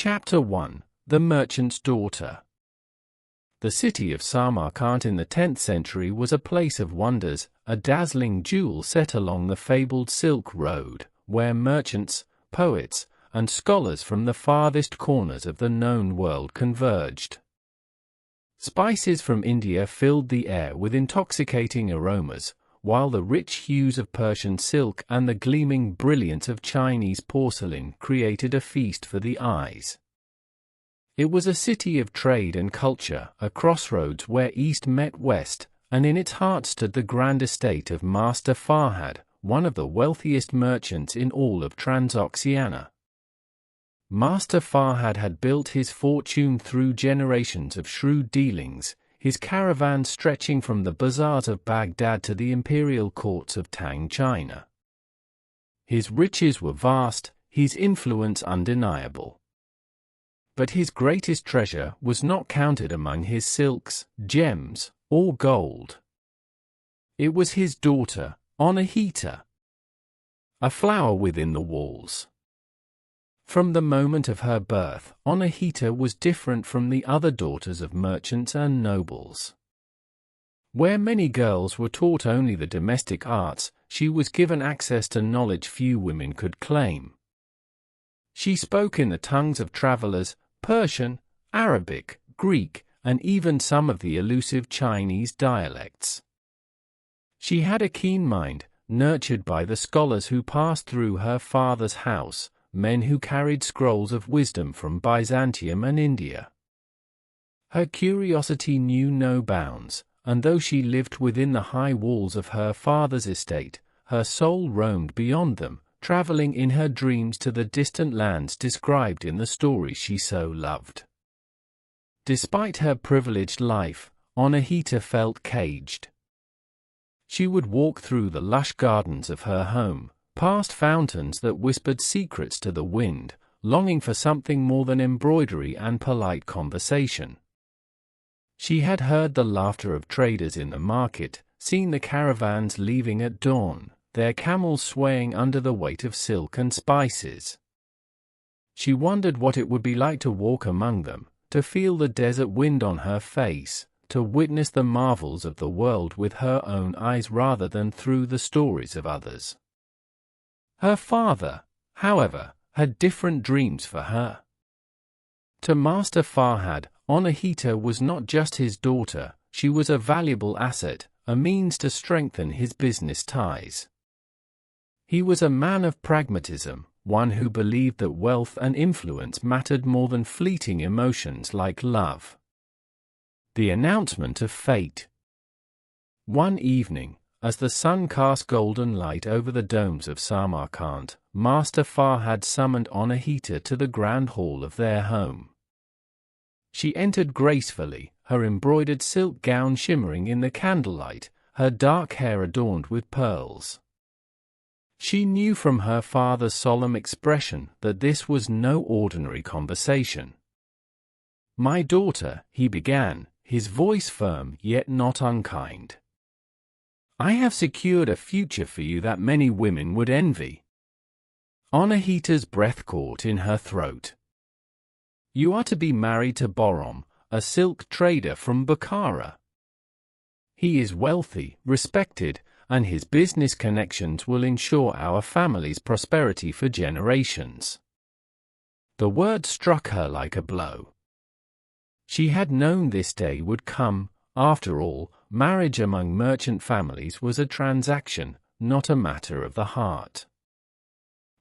Chapter 1: The Merchant's Daughter. The city of Samarkand in the 10th century was a place of wonders, a dazzling jewel set along the fabled Silk Road, where merchants, poets, and scholars from the farthest corners of the known world converged. Spices from India filled the air with intoxicating aromas, while the rich hues of Persian silk and the gleaming brilliance of Chinese porcelain created a feast for the eyes. It was a city of trade and culture, a crossroads where East met West, and in its heart stood the grand estate of Master Farhad, one of the wealthiest merchants in all of Transoxiana. Master Farhad had built his fortune through generations of shrewd dealings, his caravan stretching from the bazaars of Baghdad to the imperial courts of Tang, China. His riches were vast, his influence undeniable. But his greatest treasure was not counted among his silks, gems, or gold. It was his daughter, Anahita, a flower within the walls. From the moment of her birth, Anahita was different from the other daughters of merchants and nobles. Where many girls were taught only the domestic arts, she was given access to knowledge few women could claim. She spoke in the tongues of travelers, Persian, Arabic, Greek, and even some of the elusive Chinese dialects. She had a keen mind, nurtured by the scholars who passed through her father's house, men who carried scrolls of wisdom from Byzantium and India. Her curiosity knew no bounds, and though she lived within the high walls of her father's estate, her soul roamed beyond them, traveling in her dreams to the distant lands described in the stories she so loved. Despite her privileged life, Anahita felt caged. She would walk through the lush gardens of her home, past fountains that whispered secrets to the wind, longing for something more than embroidery and polite conversation. She had heard the laughter of traders in the market, seen the caravans leaving at dawn, their camels swaying under the weight of silk and spices. She wondered what it would be like to walk among them, to feel the desert wind on her face, to witness the marvels of the world with her own eyes rather than through the stories of others. Her father, however, had different dreams for her. To Master Farhad, Anahita was not just his daughter, she was a valuable asset, a means to strengthen his business ties. He was a man of pragmatism, one who believed that wealth and influence mattered more than fleeting emotions like love. The announcement of fate. One evening, as the sun cast golden light over the domes of Samarkand, Master Farhad summoned Anahita to the grand hall of their home. She entered gracefully, her embroidered silk gown shimmering in the candlelight, her dark hair adorned with pearls. She knew from her father's solemn expression that this was no ordinary conversation. "My daughter," he began, his voice firm yet not unkind. "I have secured a future for you that many women would envy." Anahita's breath caught in her throat. "You are to be married to Borom, a silk trader from Bukhara. He is wealthy, respected, and his business connections will ensure our family's prosperity for generations." The word struck her like a blow. She had known this day would come. After all, marriage among merchant families was a transaction, not a matter of the heart.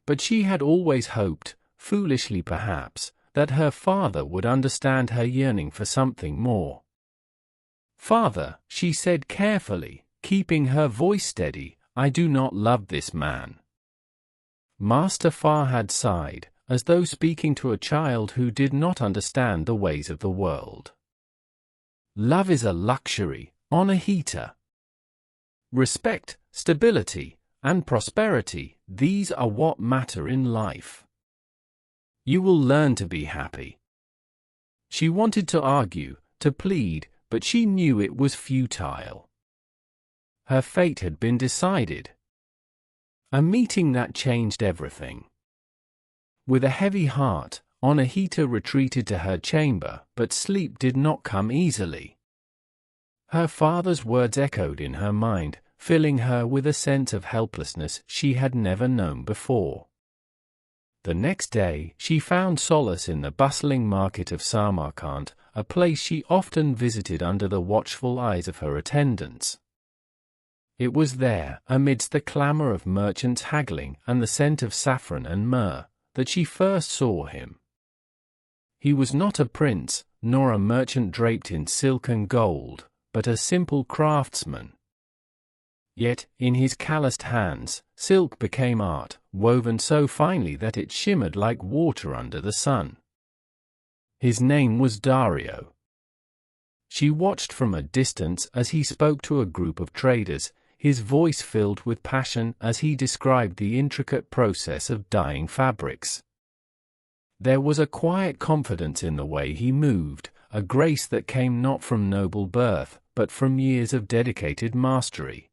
But she had always hoped, foolishly perhaps, that her father would understand her yearning for something more. "Father," she said carefully, keeping her voice steady, "I do not love this man." Master Farhad sighed, as though speaking to a child who did not understand the ways of the world. "Love is a luxury, Anahita. Respect, stability, and prosperity, these are what matter in life. You will learn to be happy." She wanted to argue, to plead, but she knew it was futile. Her fate had been decided. A meeting that changed everything. With a heavy heart, Anahita retreated to her chamber, but sleep did not come easily. Her father's words echoed in her mind, filling her with a sense of helplessness she had never known before. The next day, she found solace in the bustling market of Samarkand, a place she often visited under the watchful eyes of her attendants. It was there, amidst the clamor of merchants haggling and the scent of saffron and myrrh, that she first saw him. He was not a prince, nor a merchant draped in silk and gold, but a simple craftsman. Yet, in his calloused hands, silk became art, woven so finely that it shimmered like water under the sun. His name was Daryo. She watched from a distance as he spoke to a group of traders, his voice filled with passion as he described the intricate process of dyeing fabrics. There was a quiet confidence in the way he moved, a grace that came not from noble birth, but from years of dedicated mastery.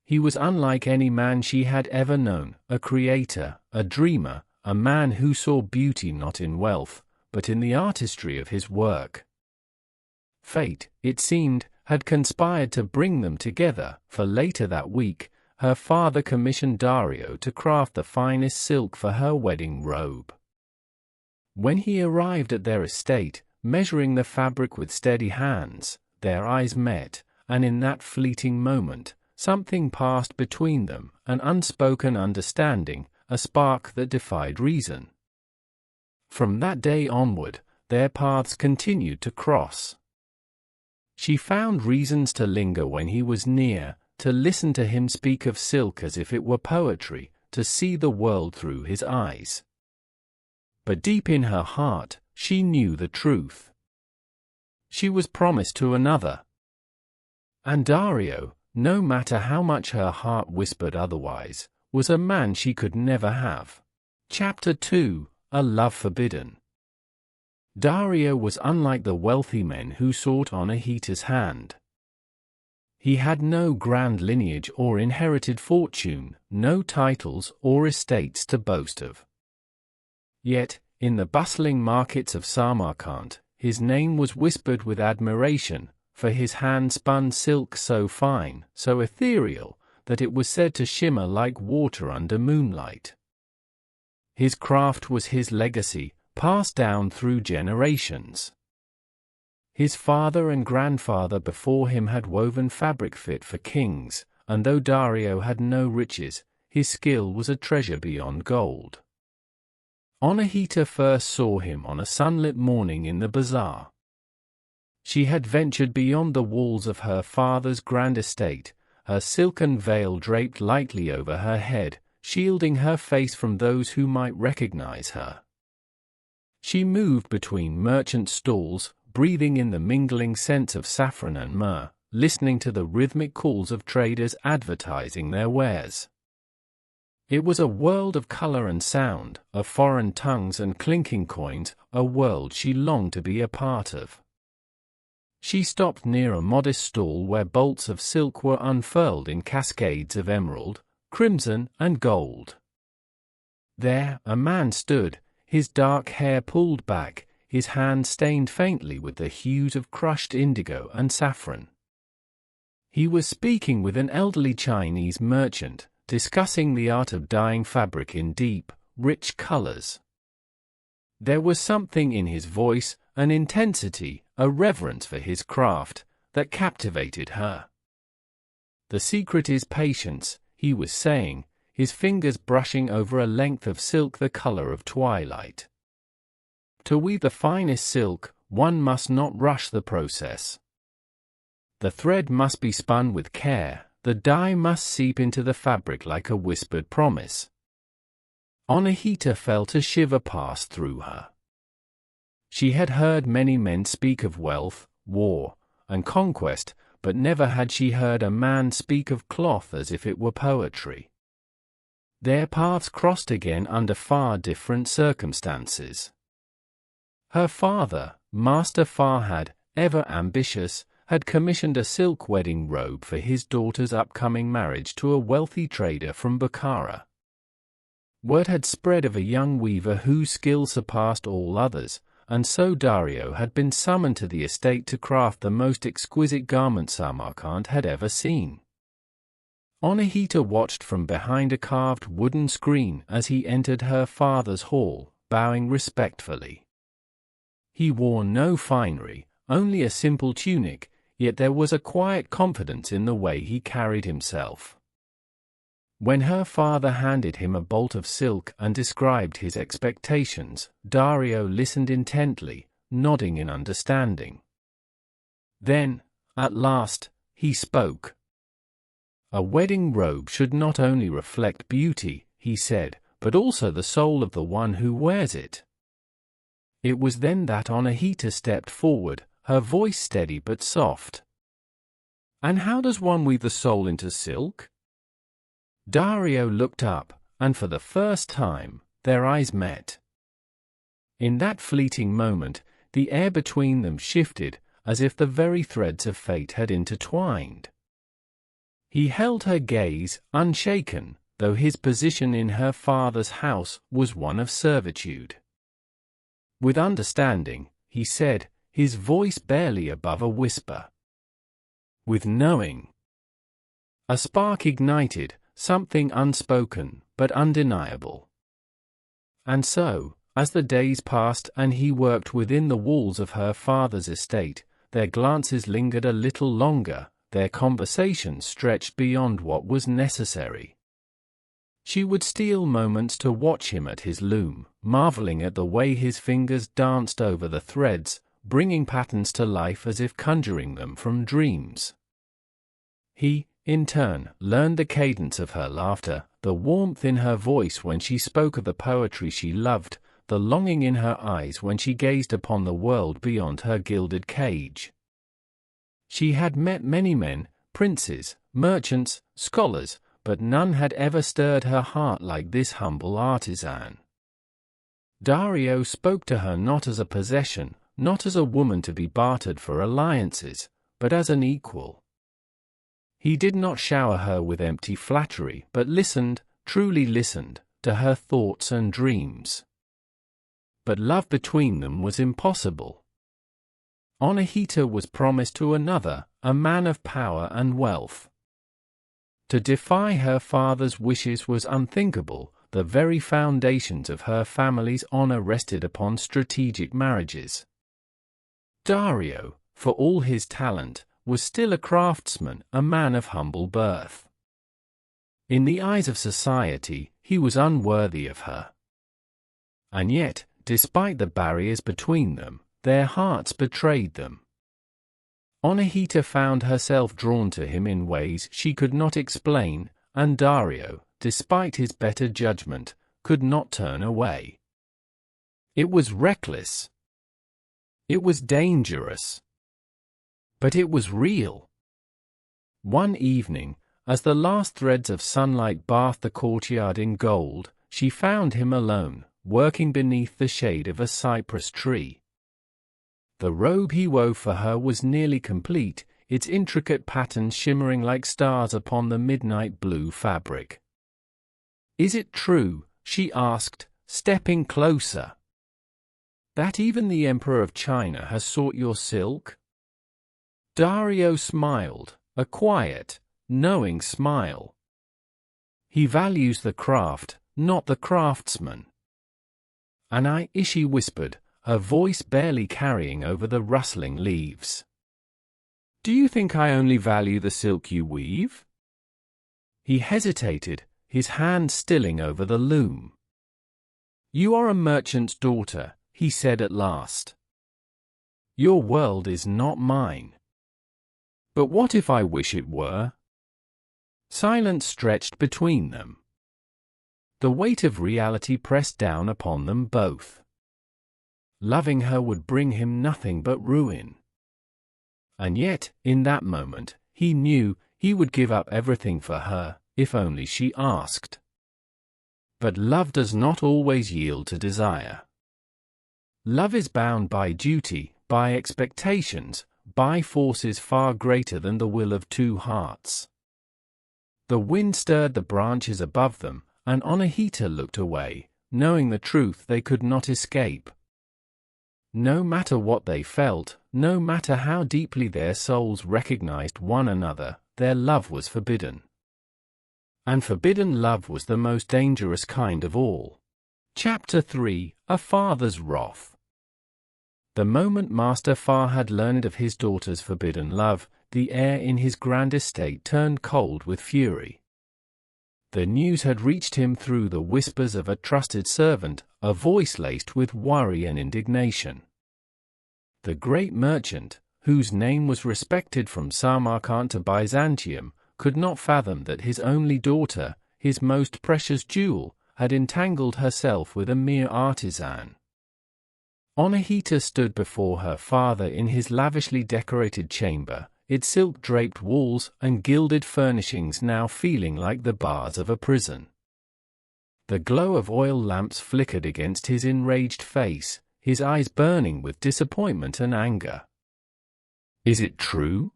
He was unlike any man she had ever known, a creator, a dreamer, a man who saw beauty not in wealth, but in the artistry of his work. Fate, it seemed, had conspired to bring them together, for later that week, her father commissioned Daryo to craft the finest silk for her wedding robe. When he arrived at their estate, measuring the fabric with steady hands, their eyes met, and in that fleeting moment, something passed between them, an unspoken understanding, a spark that defied reason. From that day onward, their paths continued to cross. She found reasons to linger when he was near, to listen to him speak of silk as if it were poetry, to see the world through his eyes. But deep in her heart, she knew the truth. She was promised to another. And Daryo, no matter how much her heart whispered otherwise, was a man she could never have. Chapter 2: A Love Forbidden. Daryo was unlike the wealthy men who sought Anahita's hand. He had no grand lineage or inherited fortune, no titles or estates to boast of. Yet, in the bustling markets of Samarkand, his name was whispered with admiration, for his hand-spun silk so fine, so ethereal, that it was said to shimmer like water under moonlight. His craft was his legacy, passed down through generations. His father and grandfather before him had woven fabric fit for kings, and though Daryo had no riches, his skill was a treasure beyond gold. Anahita first saw him on a sunlit morning in the bazaar. She had ventured beyond the walls of her father's grand estate, her silken veil draped lightly over her head, shielding her face from those who might recognize her. She moved between merchant stalls, breathing in the mingling scents of saffron and myrrh, listening to the rhythmic calls of traders advertising their wares. It was a world of color and sound, of foreign tongues and clinking coins, a world she longed to be a part of. She stopped near a modest stall where bolts of silk were unfurled in cascades of emerald, crimson, and gold. There, a man stood, his dark hair pulled back, his hand stained faintly with the hues of crushed indigo and saffron. He was speaking with an elderly Chinese merchant, discussing the art of dyeing fabric in deep, rich colors. There was something in his voice, an intensity, a reverence for his craft, that captivated her. The secret is patience, he was saying, his fingers brushing over a length of silk the color of twilight. To weave the finest silk, one must not rush the process. The thread must be spun with care, the dye must seep into the fabric like a whispered promise. Anahita felt a shiver pass through her. She had heard many men speak of wealth, war, and conquest, but never had she heard a man speak of cloth as if it were poetry. Their paths crossed again under far different circumstances. Her father, Master Farhad, ever ambitious, had commissioned a silk wedding robe for his daughter's upcoming marriage to a wealthy trader from Bukhara. Word had spread of a young weaver whose skill surpassed all others, and so Daryo had been summoned to the estate to craft the most exquisite garment Samarkand had ever seen. Anahita watched from behind a carved wooden screen as he entered her father's hall, bowing respectfully. He wore no finery, only a simple tunic, yet there was a quiet confidence in the way he carried himself. When her father handed him a bolt of silk and described his expectations, Daryo listened intently, nodding in understanding. Then, at last, he spoke. A wedding robe should not only reflect beauty, he said, but also the soul of the one who wears it. It was then that Anahita stepped forward, her voice steady but soft. And how does one weave the soul into silk? Daryo looked up, and for the first time, their eyes met. In that fleeting moment, the air between them shifted, as if the very threads of fate had intertwined. He held her gaze, unshaken, though his position in her father's house was one of servitude. With understanding, he said, his voice barely above a whisper. With knowing. A spark ignited, something unspoken, but undeniable. And so, as the days passed and he worked within the walls of her father's estate, their glances lingered a little longer, their conversation stretched beyond what was necessary. She would steal moments to watch him at his loom, marveling at the way his fingers danced over the threads, bringing patterns to life as if conjuring them from dreams. He, in turn, learned the cadence of her laughter, the warmth in her voice when she spoke of the poetry she loved, the longing in her eyes when she gazed upon the world beyond her gilded cage. She had met many men, princes, merchants, scholars, but none had ever stirred her heart like this humble artisan. Daryo spoke to her not as a possession, not as a woman to be bartered for alliances, but as an equal. He did not shower her with empty flattery, but listened, truly listened, to her thoughts and dreams. But love between them was impossible. Anahita was promised to another, a man of power and wealth. To defy her father's wishes was unthinkable. The very foundations of her family's honor rested upon strategic marriages. Daryo, for all his talent, was still a craftsman, a man of humble birth. In the eyes of society, he was unworthy of her. And yet, despite the barriers between them, their hearts betrayed them. Anahita found herself drawn to him in ways she could not explain, and Daryo, despite his better judgment, could not turn away. It was reckless. It was dangerous. But it was real. One evening, as the last threads of sunlight bathed the courtyard in gold, she found him alone, working beneath the shade of a cypress tree. The robe he wove for her was nearly complete, its intricate patterns shimmering like stars upon the midnight blue fabric. "Is it true," she asked, stepping closer, "that even the Emperor of China has sought your silk?" Daryo smiled, a quiet, knowing smile. "He values the craft, not the craftsman." She whispered, her voice barely carrying over the rustling leaves. "Do you think I only value the silk you weave?" He hesitated, his hand stilling over the loom. "You are a merchant's daughter," he said at last. "Your world is not mine." "But what if I wish it were?" Silence stretched between them. The weight of reality pressed down upon them both. Loving her would bring him nothing but ruin. And yet, in that moment, he knew he would give up everything for her, if only she asked. But love does not always yield to desire. Love is bound by duty, by expectations, by forces far greater than the will of two hearts. The wind stirred the branches above them, and Anahita looked away, knowing the truth they could not escape. No matter what they felt, no matter how deeply their souls recognized one another, their love was forbidden. And forbidden love was the most dangerous kind of all. Chapter 3: A Father's Wrath. The moment Master Farhad learned of his daughter's forbidden love, the air in his grand estate turned cold with fury. The news had reached him through the whispers of a trusted servant, a voice laced with worry and indignation. The great merchant, whose name was respected from Samarkand to Byzantium, could not fathom that his only daughter, his most precious jewel, had entangled herself with a mere artisan. Anahita stood before her father in his lavishly decorated chamber, its silk-draped walls and gilded furnishings now feeling like the bars of a prison. The glow of oil lamps flickered against his enraged face, his eyes burning with disappointment and anger. "Is it true?"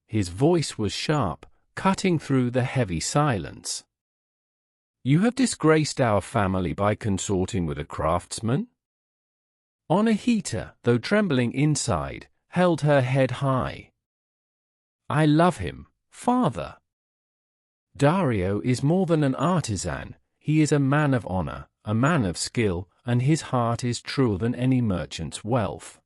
His voice was sharp, cutting through the heavy silence. "You have disgraced our family by consorting with a craftsman?" Anahita, though trembling inside, held her head high. "I love him, father. Daryo is more than an artisan, he is a man of honor, a man of skill, and his heart is truer than any merchant's wealth."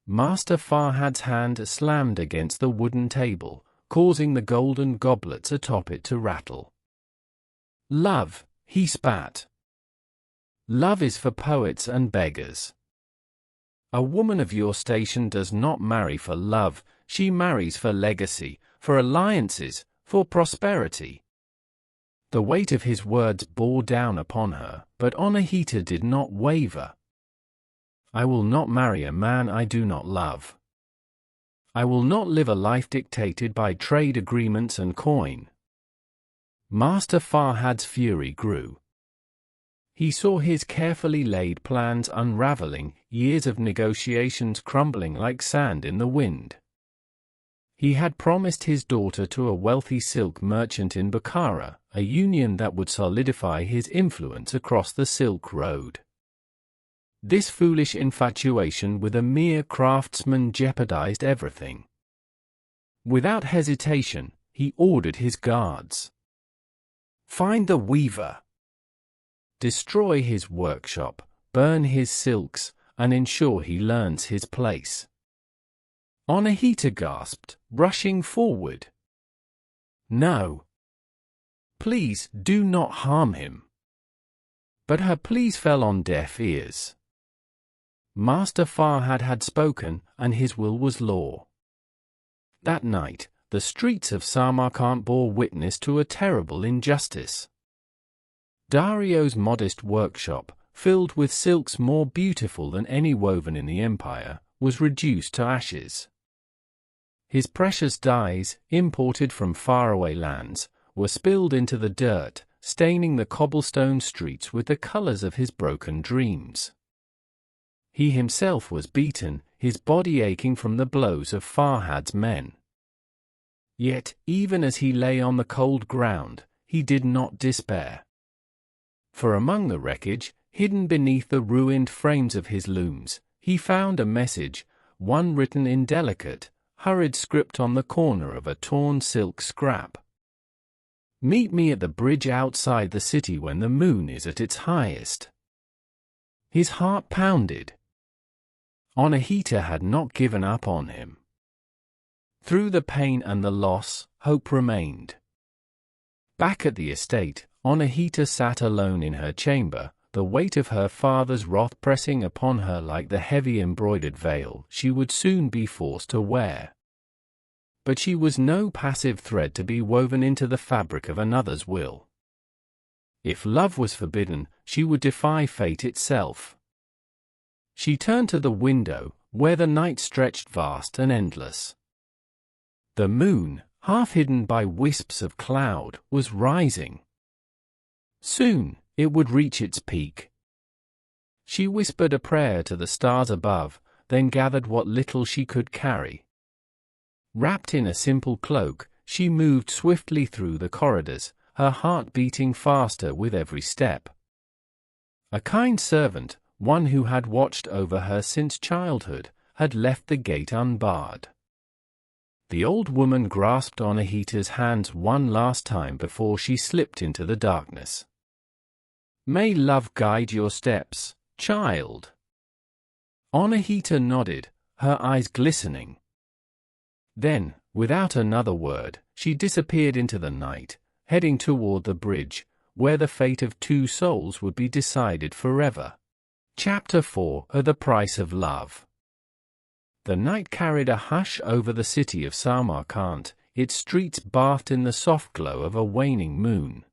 Master Farhad's hand slammed against the wooden table, causing the golden goblets atop it to rattle. "Love," he spat. "Love is for poets and beggars. A woman of your station does not marry for love, she marries for legacy, for alliances, for prosperity." The weight of his words bore down upon her, but Anahita did not waver. "I will not marry a man I do not love. I will not live a life dictated by trade agreements and coin." Master Farhad's fury grew. He saw his carefully laid plans unraveling, years of negotiations crumbling like sand in the wind. He had promised his daughter to a wealthy silk merchant in Bukhara, a union that would solidify his influence across the Silk Road. This foolish infatuation with a mere craftsman jeopardized everything. Without hesitation, he ordered his guards. "Find the weaver. Destroy his workshop, burn his silks, and ensure he learns his place." Anahita gasped, rushing forward. "No. Please do not harm him." But her pleas fell on deaf ears. Master Farhad had spoken, and his will was law. That night, the streets of Samarkand bore witness to a terrible injustice. Daryo's modest workshop, filled with silks more beautiful than any woven in the empire, was reduced to ashes. His precious dyes, imported from faraway lands, were spilled into the dirt, staining the cobblestone streets with the colors of his broken dreams. He himself was beaten, his body aching from the blows of Farhad's men. Yet, even as he lay on the cold ground, he did not despair. For among the wreckage, hidden beneath the ruined frames of his looms, he found a message, one written in delicate, hurried script on the corner of a torn silk scrap. "Meet me at the bridge outside the city when the moon is at its highest." His heart pounded. Anahita had not given up on him. Through the pain and the loss, hope remained. Back at the estate, Anahita sat alone in her chamber, the weight of her father's wrath pressing upon her like the heavy embroidered veil she would soon be forced to wear. But she was no passive thread to be woven into the fabric of another's will. If love was forbidden, she would defy fate itself. She turned to the window, where the night stretched vast and endless. The moon, half hidden by wisps of cloud, was rising. Soon, it would reach its peak. She whispered a prayer to the stars above, then gathered what little she could carry. Wrapped in a simple cloak, she moved swiftly through the corridors, her heart beating faster with every step. A kind servant, one who had watched over her since childhood, had left the gate unbarred. The old woman grasped Anahita's hands one last time before she slipped into the darkness. "May love guide your steps, child." Anahita nodded, her eyes glistening. Then, without another word, she disappeared into the night, heading toward the bridge, where the fate of two souls would be decided forever. Chapter 4: The Price of Love. The night carried a hush over the city of Samarkand, its streets bathed in the soft glow of a waning moon.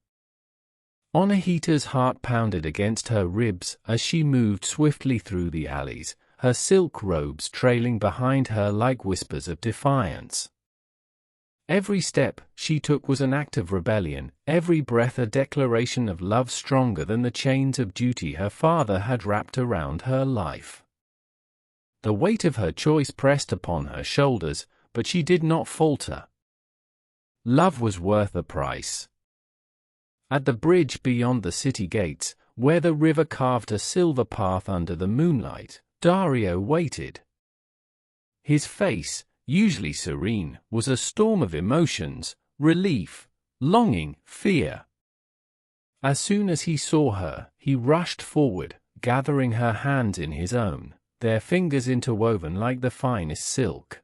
Anahita's heart pounded against her ribs as she moved swiftly through the alleys, her silk robes trailing behind her like whispers of defiance. Every step she took was an act of rebellion, every breath a declaration of love stronger than the chains of duty her father had wrapped around her life. The weight of her choice pressed upon her shoulders, but she did not falter. Love was worth the price. At the bridge beyond the city gates, where the river carved a silver path under the moonlight, Daryo waited. His face, usually serene, was a storm of emotions: relief, longing, fear. As soon as he saw her, he rushed forward, gathering her hands in his own, their fingers interwoven like the finest silk.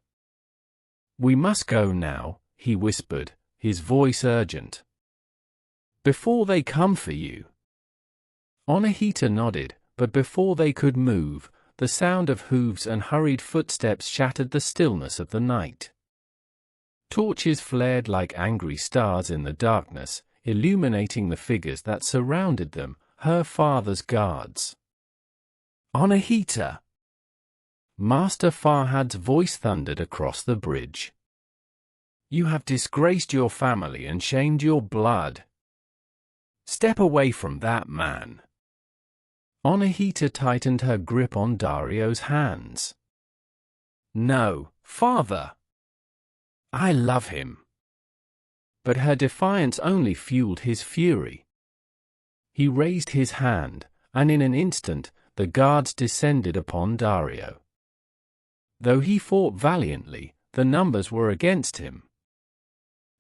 "We must go now," he whispered, his voice urgent. "Before they come for you." Anahita nodded, but before they could move, the sound of hooves and hurried footsteps shattered the stillness of the night. Torches flared like angry stars in the darkness, illuminating the figures that surrounded them, her father's guards. "Anahita!" Master Farhad's voice thundered across the bridge. "You have disgraced your family and shamed your blood. Step away from that man." Anahita tightened her grip on Daryo's hands. "No, father. I love him." But her defiance only fueled his fury. He raised his hand, and in an instant, the guards descended upon Daryo. Though he fought valiantly, the numbers were against him.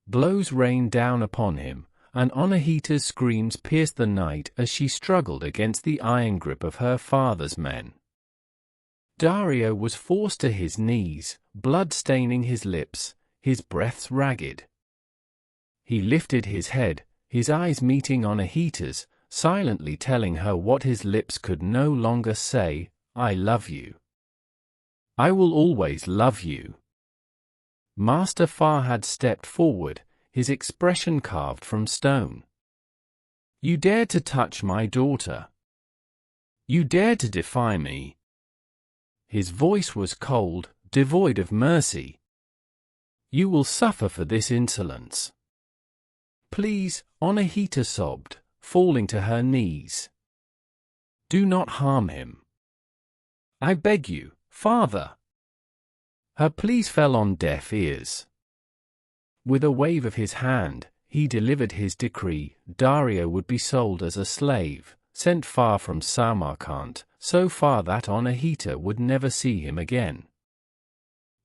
Blows rained down upon him, and Anahita's screams pierced the night as she struggled against the iron grip of her father's men. Daryo was forced to his knees, blood staining his lips, his breath ragged. He lifted his head, his eyes meeting Anahita's, silently telling her what his lips could no longer say: "I love you. I will always love you." Master Farhad stepped forward, his expression carved from stone. "You dared to touch my daughter. You dared to defy me." His voice was cold, devoid of mercy. "You will suffer for this insolence." "Please," Anahita sobbed, falling to her knees. "Do not harm him. I beg you, father." Her pleas fell on deaf ears. With a wave of his hand, he delivered his decree: Daryo would be sold as a slave, sent far from Samarkand, so far that Anahita would never see him again.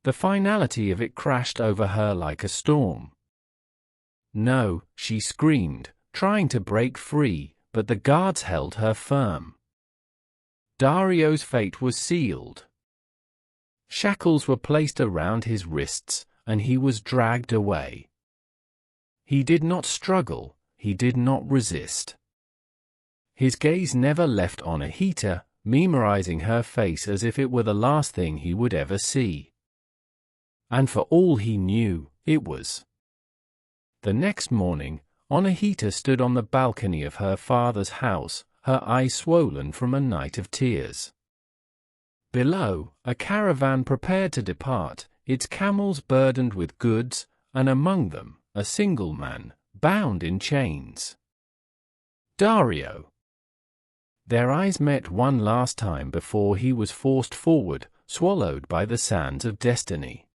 The finality of it crashed over her like a storm. "No," she screamed, trying to break free, but the guards held her firm. Daryo's fate was sealed. Shackles were placed around his wrists, and he was dragged away. He did not struggle, he did not resist. His gaze never left Anahita, memorizing her face as if it were the last thing he would ever see. And for all he knew, it was. The next morning, Anahita stood on the balcony of her father's house, her eyes swollen from a night of tears. Below, a caravan prepared to depart, its camels burdened with goods, and among them, a single man, bound in chains. Daryo. Their eyes met one last time before he was forced forward, swallowed by the sands of destiny.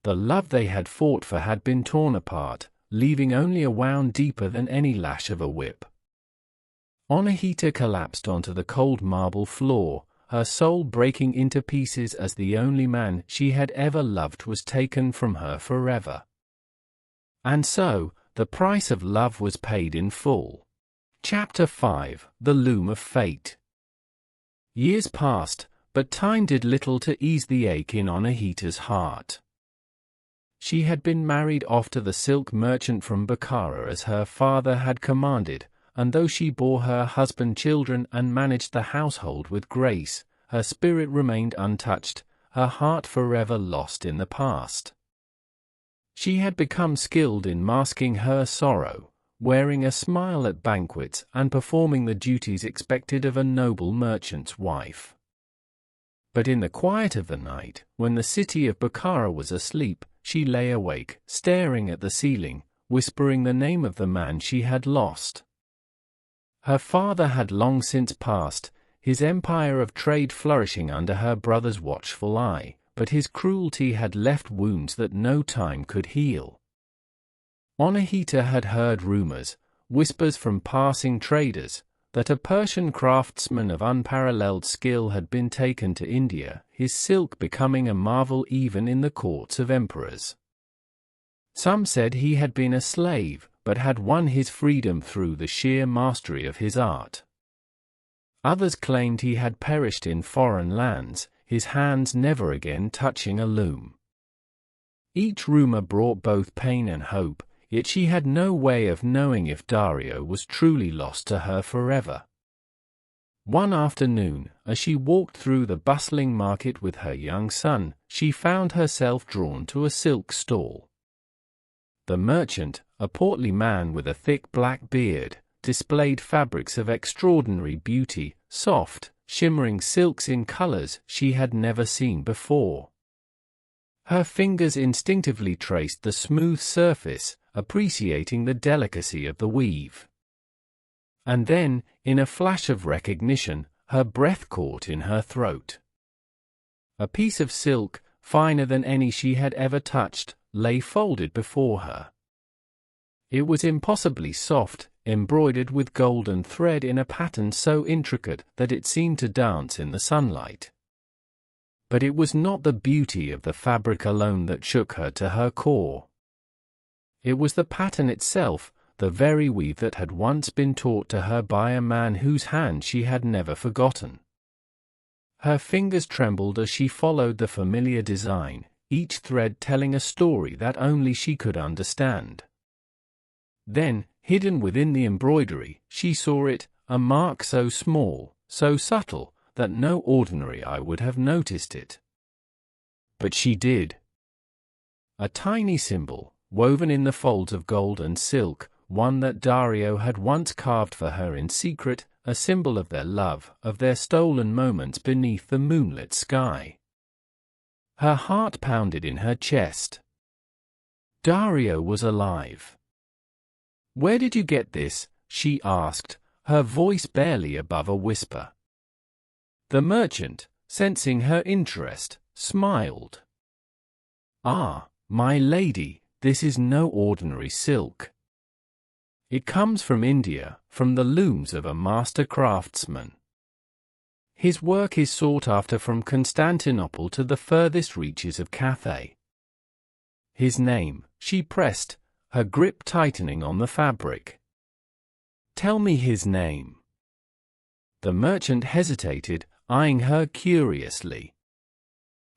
The love they had fought for had been torn apart, leaving only a wound deeper than any lash of a whip. Anahita collapsed onto the cold marble floor, her soul breaking into pieces as the only man she had ever loved was taken from her forever. And so, the price of love was paid in full. Chapter 5: The Loom of Fate. Years passed, but time did little to ease the ache in Anahita's heart. She had been married off to the silk merchant from Bukhara as her father had commanded, and though she bore her husband children and managed the household with grace, her spirit remained untouched, her heart forever lost in the past. She had become skilled in masking her sorrow, wearing a smile at banquets and performing the duties expected of a noble merchant's wife. But in the quiet of the night, when the city of Bukhara was asleep, she lay awake, staring at the ceiling, whispering the name of the man she had lost. Her father had long since passed, his empire of trade flourishing under her brother's watchful eye, but his cruelty had left wounds that no time could heal. Anahita had heard rumors, whispers from passing traders, that a Persian craftsman of unparalleled skill had been taken to India, his silk becoming a marvel even in the courts of emperors. Some said he had been a slave, but had won his freedom through the sheer mastery of his art. Others claimed he had perished in foreign lands, his hands never again touching a loom. Each rumor brought both pain and hope, yet she had no way of knowing if Daryo was truly lost to her forever. One afternoon, as she walked through the bustling market with her young son, she found herself drawn to a silk stall. The merchant, a portly man with a thick black beard, displayed fabrics of extraordinary beauty, soft, shimmering silks in colors she had never seen before. Her fingers instinctively traced the smooth surface, appreciating the delicacy of the weave. And then, in a flash of recognition, her breath caught in her throat. A piece of silk, finer than any she had ever touched, lay folded before her. It was impossibly soft, embroidered with golden thread in a pattern so intricate that it seemed to dance in the sunlight. But it was not the beauty of the fabric alone that shook her to her core. It was the pattern itself, the very weave that had once been taught to her by a man whose hand she had never forgotten. Her fingers trembled as she followed the familiar design, each thread telling a story that only she could understand. Then, hidden within the embroidery, she saw it, a mark so small, so subtle, that no ordinary eye would have noticed it. But she did. A tiny symbol, woven in the folds of gold and silk, one that Daryo had once carved for her in secret, a symbol of their love, of their stolen moments beneath the moonlit sky. Her heart pounded in her chest. Daryo was alive. "Where did you get this?" she asked, her voice barely above a whisper. The merchant, sensing her interest, smiled. "Ah, my lady, this is no ordinary silk. It comes from India, from the looms of a master craftsman. His work is sought after from Constantinople to the furthest reaches of Cathay. His name," she pressed, her grip tightening on the fabric. "Tell me his name." The merchant hesitated, eyeing her curiously.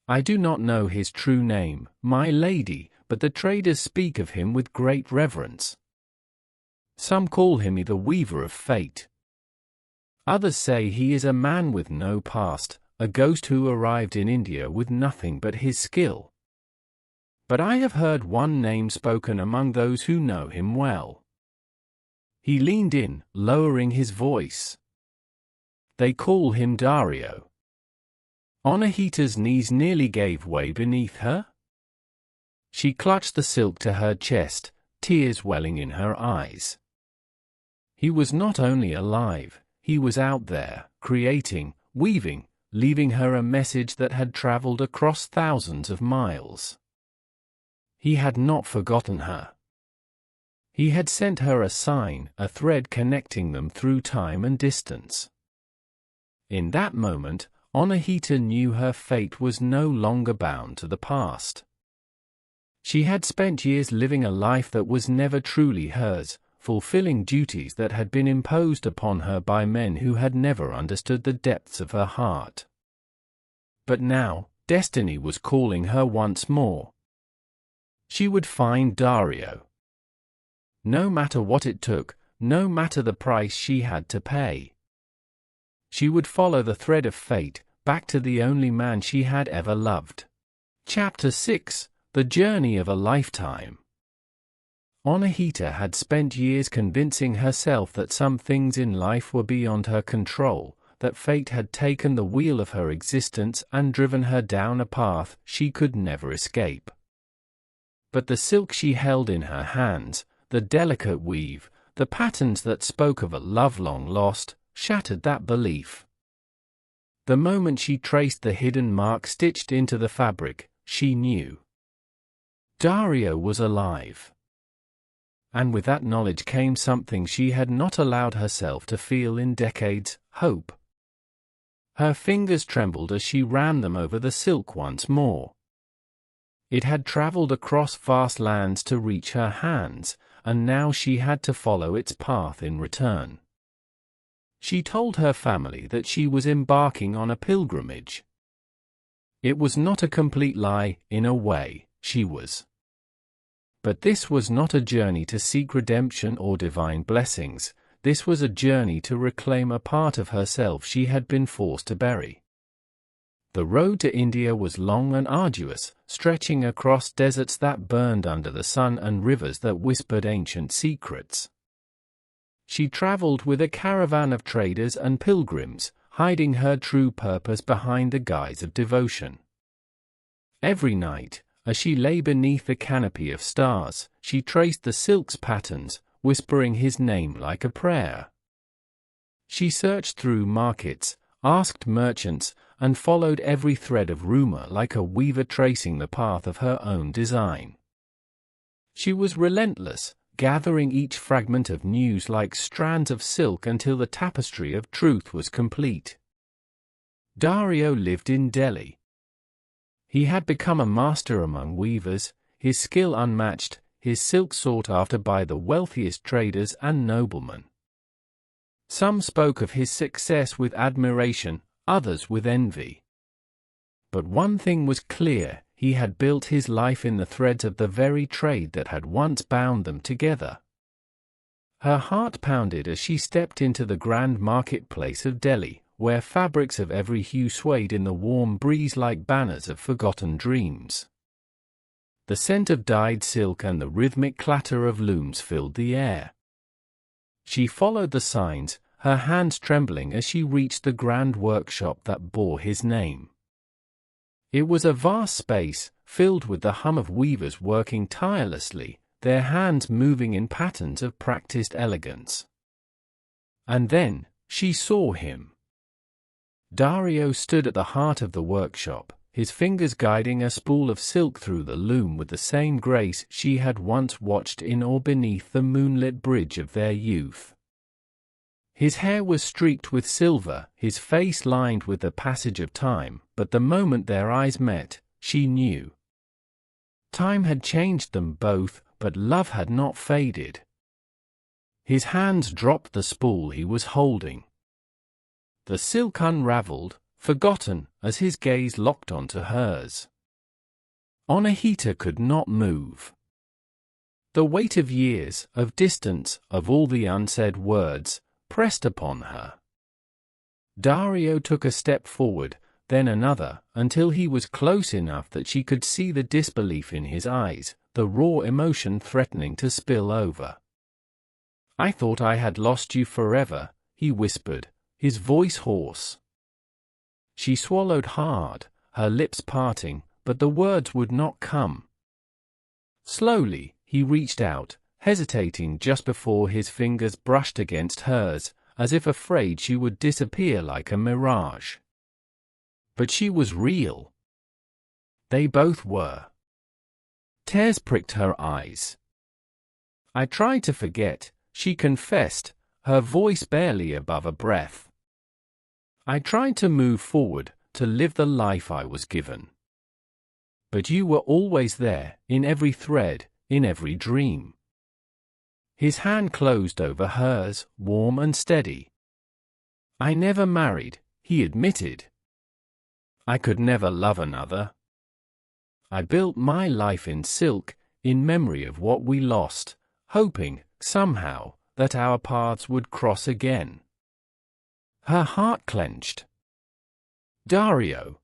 "I do not know his true name, my lady, but the traders speak of him with great reverence. Some call him the Weaver of Fate. Others say he is a man with no past, a ghost who arrived in India with nothing but his skill. But I have heard one name spoken among those who know him well." He leaned in, lowering his voice. "They call him Daryo." Anahita's knees nearly gave way beneath her. She clutched the silk to her chest, tears welling in her eyes. He was not only alive, he was out there, creating, weaving, leaving her a message that had traveled across thousands of miles. He had not forgotten her. He had sent her a sign, a thread connecting them through time and distance. In that moment, Anahita knew her fate was no longer bound to the past. She had spent years living a life that was never truly hers, fulfilling duties that had been imposed upon her by men who had never understood the depths of her heart. But now, destiny was calling her once more. She would find Daryo. No matter what it took, no matter the price she had to pay. She would follow the thread of fate, back to the only man she had ever loved. Chapter 6: The Journey of a Lifetime. Anahita had spent years convincing herself that some things in life were beyond her control, that fate had taken the wheel of her existence and driven her down a path she could never escape. But the silk she held in her hands, the delicate weave, the patterns that spoke of a love long lost, shattered that belief. The moment she traced the hidden mark stitched into the fabric, she knew Daryo was alive. And with that knowledge came something she had not allowed herself to feel in decades: hope. Her fingers trembled as she ran them over the silk once more. It had traveled across vast lands to reach her hands, and now she had to follow its path in return. She told her family that she was embarking on a pilgrimage. It was not a complete lie, in a way, she was. But this was not a journey to seek redemption or divine blessings. This was a journey to reclaim a part of herself she had been forced to bury. The road to India was long and arduous, stretching across deserts that burned under the sun and rivers that whispered ancient secrets. She traveled with a caravan of traders and pilgrims, hiding her true purpose behind the guise of devotion. Every night, as she lay beneath the canopy of stars, she traced the silk's patterns, whispering his name like a prayer. She searched through markets, asked merchants, and followed every thread of rumor like a weaver tracing the path of her own design. She was relentless, gathering each fragment of news like strands of silk until the tapestry of truth was complete. Daryo lived in Delhi. He had become a master among weavers, his skill unmatched, his silk sought after by the wealthiest traders and noblemen. Some spoke of his success with admiration, others with envy. But one thing was clear: he had built his life in the threads of the very trade that had once bound them together. Her heart pounded as she stepped into the grand marketplace of Delhi, where fabrics of every hue swayed in the warm breeze like banners of forgotten dreams. The scent of dyed silk and the rhythmic clatter of looms filled the air. She followed the signs, her hands trembling as she reached the grand workshop that bore his name. It was a vast space, filled with the hum of weavers working tirelessly, their hands moving in patterns of practiced elegance. And then, she saw him. Daryo stood at the heart of the workshop, his fingers guiding a spool of silk through the loom with the same grace she had once watched in or beneath the moonlit bridge of their youth. His hair was streaked with silver, his face lined with the passage of time, but the moment their eyes met, she knew. Time had changed them both, but love had not faded. His hands dropped the spool he was holding. The silk unraveled, forgotten, as his gaze locked onto hers. Anahita could not move. The weight of years, of distance, of all the unsaid words, pressed upon her. Daryo took a step forward, then another, until he was close enough that she could see the disbelief in his eyes, the raw emotion threatening to spill over. "I thought I had lost you forever," he whispered, his voice hoarse. She swallowed hard, her lips parting, but the words would not come. Slowly, he reached out, hesitating just before his fingers brushed against hers, as if afraid she would disappear like a mirage. But she was real. They both were. Tears pricked her eyes. I tried to forget, she confessed, her voice barely above a breath. I tried to move forward, to live the life I was given. But you were always there, in every thread, in every dream. His hand closed over hers, warm and steady. I never married, he admitted. I could never love another. I built my life in silk, in memory of what we lost, hoping, somehow, that our paths would cross again. Her heart clenched. Daryo.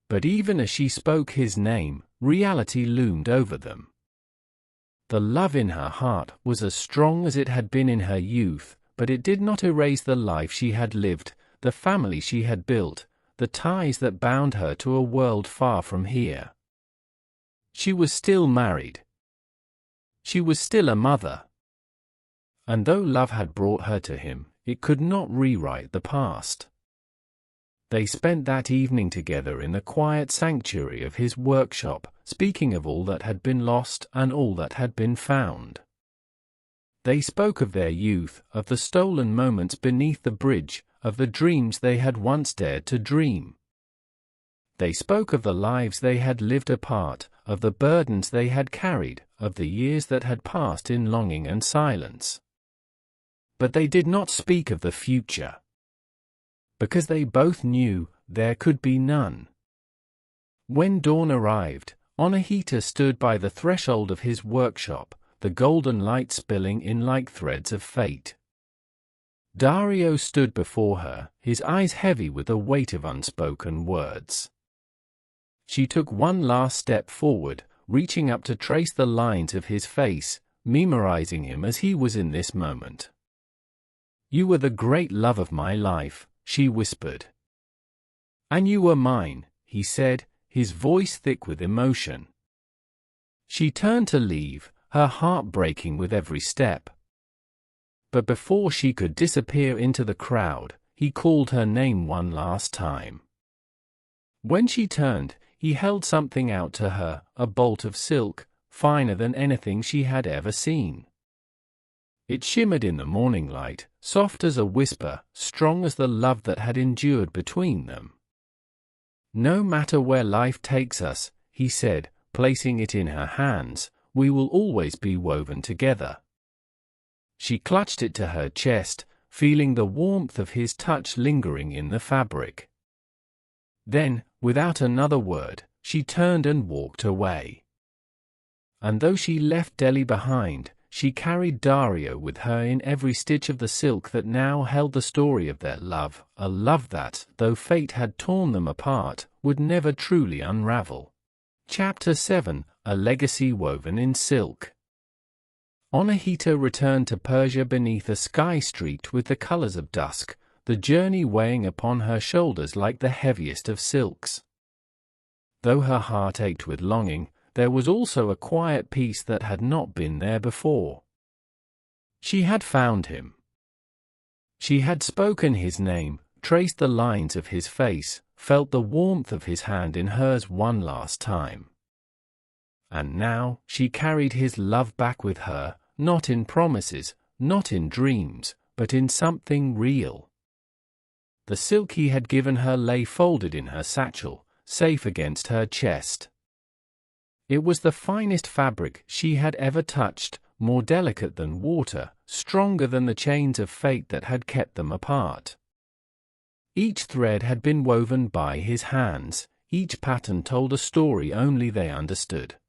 But even as she spoke his name, reality loomed over them. The love in her heart was as strong as it had been in her youth, but it did not erase the life she had lived, the family she had built, the ties that bound her to a world far from here. She was still married. She was still a mother. And though love had brought her to him, it could not rewrite the past. They spent that evening together in the quiet sanctuary of his workshop, speaking of all that had been lost and all that had been found. They spoke of their youth, of the stolen moments beneath the bridge, of the dreams they had once dared to dream. They spoke of the lives they had lived apart, of the burdens they had carried, of the years that had passed in longing and silence. But they did not speak of the future. Because they both knew there could be none. When dawn arrived, Anahita stood by the threshold of his workshop, the golden light spilling in like threads of fate. Daryo stood before her, his eyes heavy with the weight of unspoken words. She took one last step forward, reaching up to trace the lines of his face, memorizing him as he was in this moment. "You were the great love of my life," she whispered. "And you were mine," he said, his voice thick with emotion. She turned to leave, her heart breaking with every step. But before she could disappear into the crowd, he called her name one last time. When she turned, he held something out to her, a bolt of silk, finer than anything she had ever seen. It shimmered in the morning light, soft as a whisper, strong as the love that had endured between them. "No matter where life takes us," he said, placing it in her hands, "we will always be woven together." She clutched it to her chest, feeling the warmth of his touch lingering in the fabric. Then, without another word, she turned and walked away. And though she left Delhi behind, she carried Daryo with her in every stitch of the silk that now held the story of their love, a love that, though fate had torn them apart, would never truly unravel. Chapter 7: A Legacy Woven in Silk. Anahita returned to Persia beneath a sky streaked with the colors of dusk, the journey weighing upon her shoulders like the heaviest of silks. Though her heart ached with longing, there was also a quiet peace that had not been there before. She had found him. She had spoken his name, traced the lines of his face, felt the warmth of his hand in hers one last time. And now, she carried his love back with her, not in promises, not in dreams, but in something real. The silk he had given her lay folded in her satchel, safe against her chest. It was the finest fabric she had ever touched, more delicate than water, stronger than the chains of fate that had kept them apart. Each thread had been woven by his hands, each pattern told a story only they understood.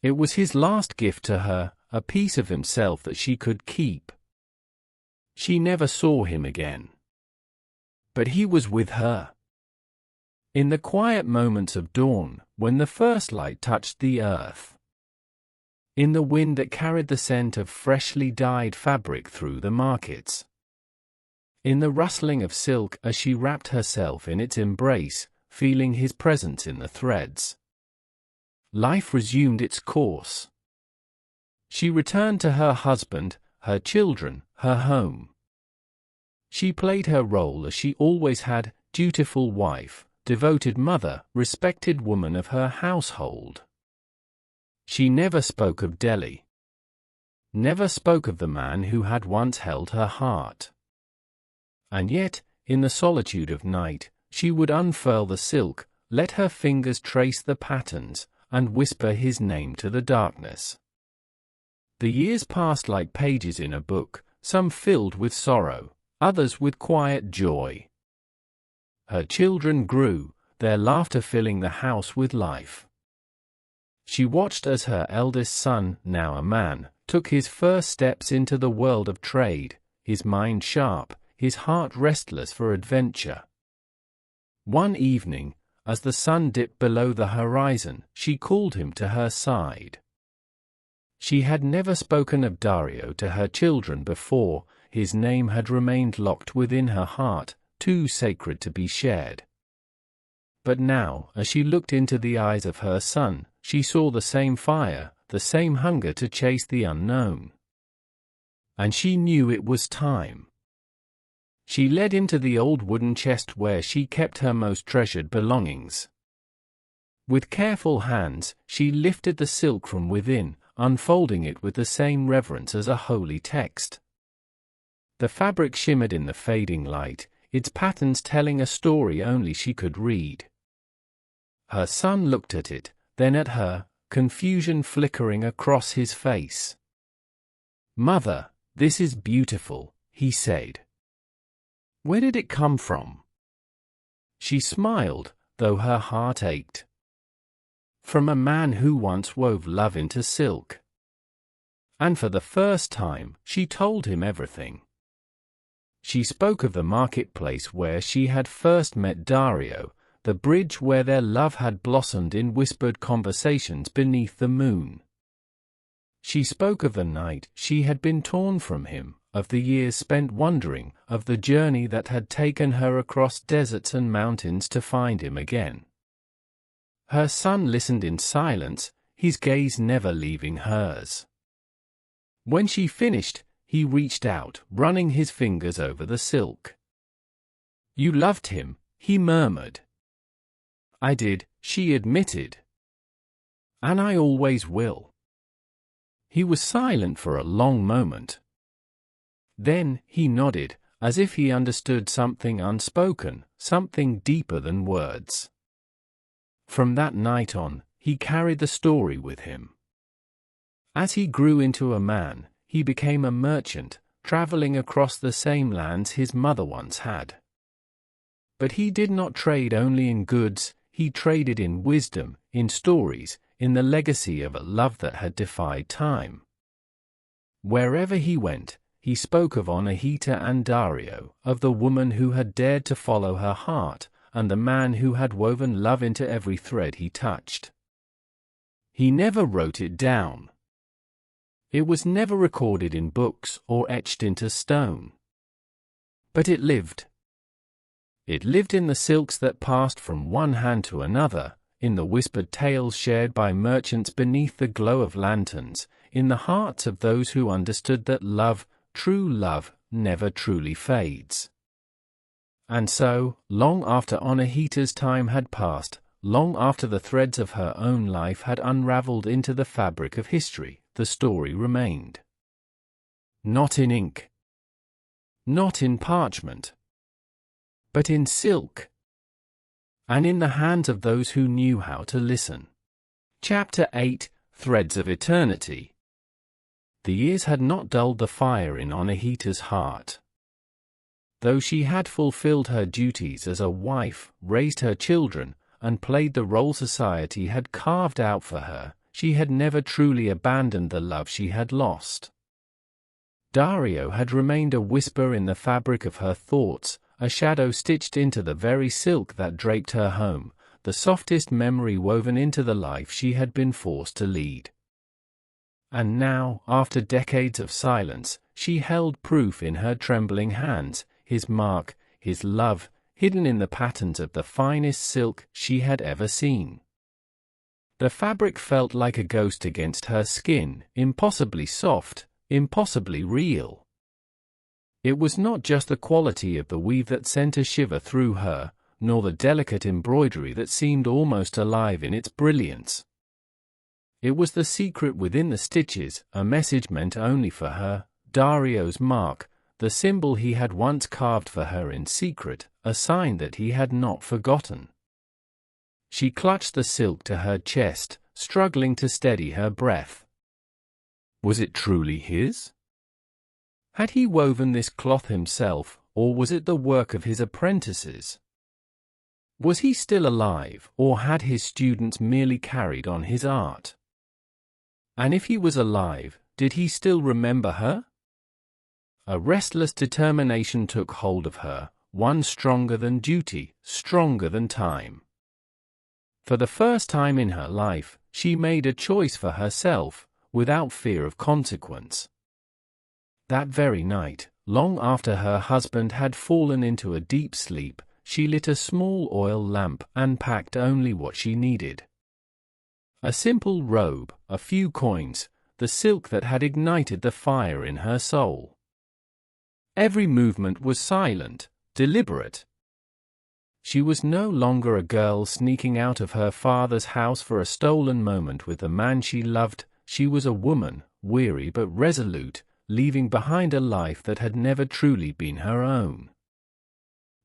It was his last gift to her, a piece of himself that she could keep. She never saw him again. But he was with her. In the quiet moments of dawn, when the first light touched the earth. In the wind that carried the scent of freshly dyed fabric through the markets. In the rustling of silk as she wrapped herself in its embrace, feeling his presence in the threads. Life resumed its course. She returned to her husband, her children, her home. She played her role as she always had, dutiful wife, devoted mother, respected woman of her household. She never spoke of Delhi. never spoke of the man who had once held her heart. And yet, in the solitude of night, she would unfurl the silk, let her fingers trace the patterns, and whisper his name to the darkness. The years passed like pages in a book, some filled with sorrow, others with quiet joy. Her children grew, their laughter filling the house with life. She watched as her eldest son, now a man, took his first steps into the world of trade, his mind sharp, his heart restless for adventure. One evening, as the sun dipped below the horizon, she called him to her side. She had never spoken of Daryo to her children before, his name had remained locked within her heart, too sacred to be shared. But now, as she looked into the eyes of her son, she saw the same fire, the same hunger to chase the unknown. And she knew it was time. She led him to the old wooden chest where she kept her most treasured belongings. With careful hands, she lifted the silk from within, unfolding it with the same reverence as a holy text. The fabric shimmered in the fading light, its patterns telling a story only she could read. Her son looked at it, then at her, confusion flickering across his face. "Mother, this is beautiful," he said. "Where did it come from?" She smiled, though her heart ached. "From a man who once wove love into silk." And for the first time, she told him everything. She spoke of the marketplace where she had first met Daryo, the bridge where their love had blossomed in whispered conversations beneath the moon. She spoke of the night she had been torn from him, of the years spent wandering, of the journey that had taken her across deserts and mountains to find him again. Her son listened in silence, his gaze never leaving hers. When she finished, he reached out, running his fingers over the silk. "You loved him," he murmured. "I did," she admitted. "And I always will." He was silent for a long moment. Then, he nodded, as if he understood something unspoken, something deeper than words. From that night on, he carried the story with him. As he grew into a man, he became a merchant, traveling across the same lands his mother once had. But he did not trade only in goods, he traded in wisdom, in stories, in the legacy of a love that had defied time. Wherever he went, he spoke of Anahita and Daryo, of the woman who had dared to follow her heart, and the man who had woven love into every thread he touched. He never wrote it down. It was never recorded in books or etched into stone. But it lived. It lived in the silks that passed from one hand to another, in the whispered tales shared by merchants beneath the glow of lanterns, in the hearts of those who understood that love, true love, never truly fades. And so, long after Anahita's time had passed, long after the threads of her own life had unraveled into the fabric of history, the story remained. Not in ink. Not in parchment. But in silk. And in the hands of those who knew how to listen. Chapter 8, Threads of Eternity. The years had not dulled the fire in Anahita's heart. Though she had fulfilled her duties as a wife, raised her children, and played the role society had carved out for her, she had never truly abandoned the love she had lost. Daryo had remained a whisper in the fabric of her thoughts, a shadow stitched into the very silk that draped her home, the softest memory woven into the life she had been forced to lead. And now, after decades of silence, she held proof in her trembling hands, his mark, his love, hidden in the patterns of the finest silk she had ever seen. The fabric felt like a ghost against her skin, impossibly soft, impossibly real. It was not just the quality of the weave that sent a shiver through her, nor the delicate embroidery that seemed almost alive in its brilliance. It was the secret within the stitches, a message meant only for her, Daryo's mark, the symbol he had once carved for her in secret, a sign that he had not forgotten. She clutched the silk to her chest, struggling to steady her breath. Was it truly his? Had he woven this cloth himself, or was it the work of his apprentices? Was he still alive, or had his students merely carried on his art? And if he was alive, did he still remember her? A restless determination took hold of her, one stronger than duty, stronger than time. For the first time in her life, she made a choice for herself, without fear of consequence. That very night, long after her husband had fallen into a deep sleep, she lit a small oil lamp and packed only what she needed. A simple robe, a few coins, the silk that had ignited the fire in her soul. Every movement was silent, deliberate. She was no longer a girl sneaking out of her father's house for a stolen moment with the man she loved. She was a woman, weary but resolute, leaving behind a life that had never truly been her own.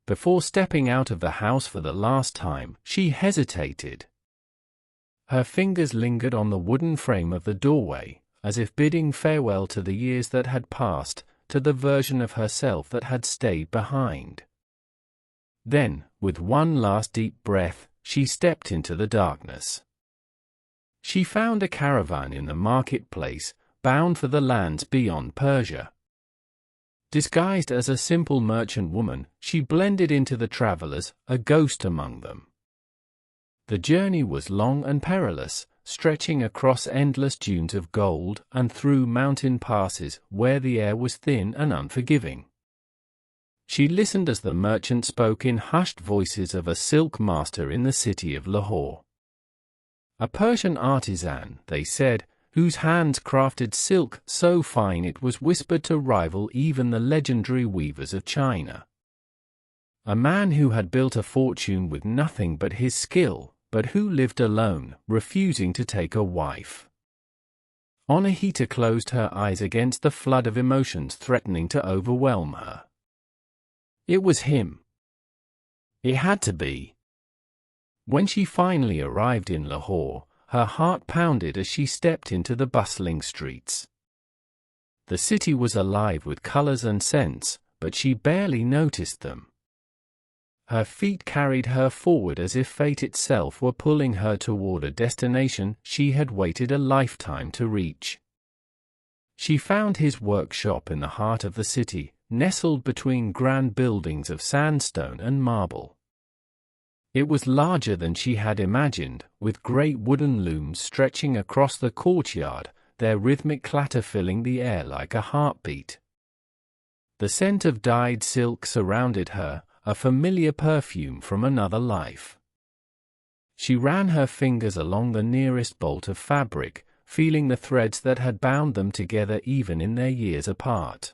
Before stepping out of the house for the last time, she hesitated. Her fingers lingered on the wooden frame of the doorway, as if bidding farewell to the years that had passed, to the version of herself that had stayed behind. Then, with one last deep breath, she stepped into the darkness. She found a caravan in the marketplace, bound for the lands beyond Persia. Disguised as a simple merchant woman, she blended into the travelers, a ghost among them. The journey was long and perilous, stretching across endless dunes of gold and through mountain passes where the air was thin and unforgiving. She listened as the merchant spoke in hushed voices of a silk master in the city of Lahore. A Persian artisan, they said, whose hands crafted silk so fine it was whispered to rival even the legendary weavers of China. A man who had built a fortune with nothing but his skill, but who lived alone, refusing to take a wife. Anahita closed her eyes against the flood of emotions threatening to overwhelm her. It was him. It had to be. When she finally arrived in Lahore, her heart pounded as she stepped into the bustling streets. The city was alive with colors and scents, but she barely noticed them. Her feet carried her forward as if fate itself were pulling her toward a destination she had waited a lifetime to reach. She found his workshop in the heart of the city, nestled between grand buildings of sandstone and marble. It was larger than she had imagined, with great wooden looms stretching across the courtyard, their rhythmic clatter filling the air like a heartbeat. The scent of dyed silk surrounded her, a familiar perfume from another life. She ran her fingers along the nearest bolt of fabric, feeling the threads that had bound them together even in their years apart.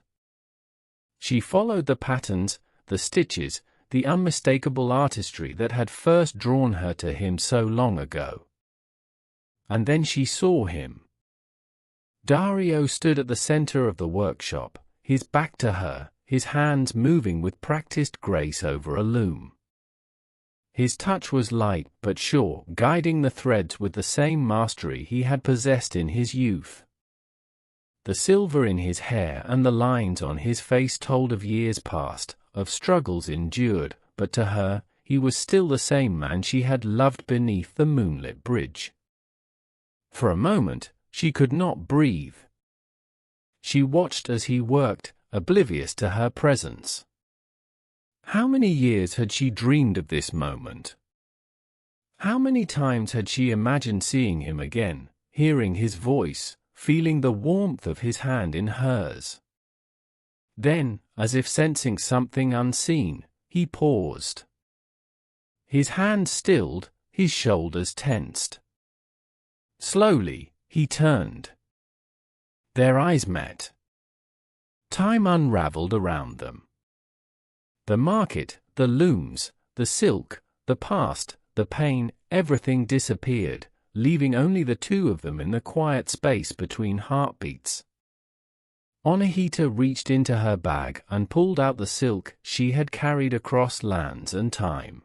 She followed the patterns, the stitches, the unmistakable artistry that had first drawn her to him so long ago. And then she saw him. Daryo stood at the center of the workshop, his back to her, his hands moving with practiced grace over a loom. His touch was light but sure, guiding the threads with the same mastery he had possessed in his youth. The silver in his hair and the lines on his face told of years past, of struggles endured, but to her, he was still the same man she had loved beneath the moonlit bridge. For a moment, she could not breathe. She watched as he worked, oblivious to her presence. How many years had she dreamed of this moment? How many times had she imagined seeing him again, hearing his voice, feeling the warmth of his hand in hers? Then, as if sensing something unseen, he paused. His hand stilled, his shoulders tensed. Slowly, he turned. Their eyes met. Time unraveled around them. The market, the looms, the silk, the past, the pain, everything disappeared, leaving only the two of them in the quiet space between heartbeats. Anahita reached into her bag and pulled out the silk she had carried across lands and time.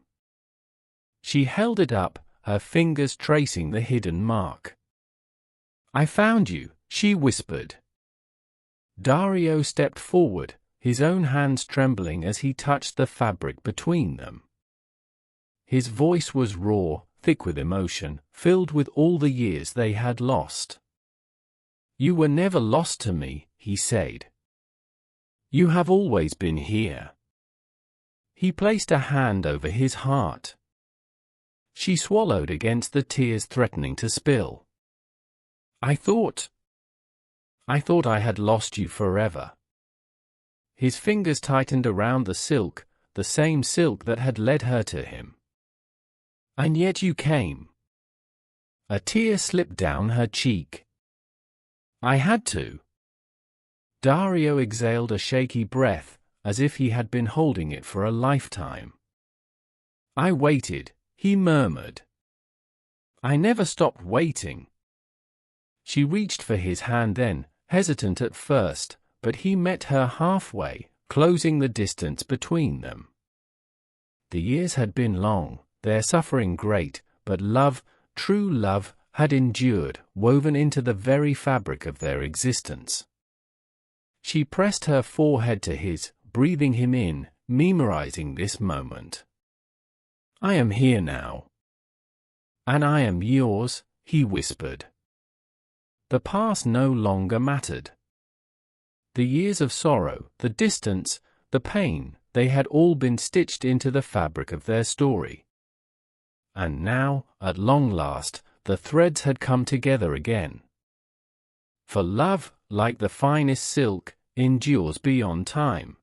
She held it up, her fingers tracing the hidden mark. "I found you," she whispered. Daryo stepped forward, his own hands trembling as he touched the fabric between them. His voice was raw, thick with emotion, filled with all the years they had lost. "You were never lost to me," he said. "You have always been here." He placed a hand over his heart. She swallowed against the tears threatening to spill. I thought I had lost you forever." His fingers tightened around the silk, the same silk that had led her to him. "And yet you came." A tear slipped down her cheek. "I had to." Daryo exhaled a shaky breath, as if he had been holding it for a lifetime. "I waited," he murmured. "I never stopped waiting." She reached for his hand then, hesitant at first, but he met her halfway, closing the distance between them. The years had been long, their suffering great, but love, true love, had endured, woven into the very fabric of their existence. She pressed her forehead to his, breathing him in, memorizing this moment. "I am here now." "And I am yours," he whispered. The past no longer mattered. The years of sorrow, the distance, the pain, they had all been stitched into the fabric of their story. And now, at long last, the threads had come together again. For love, like the finest silk, endures beyond time.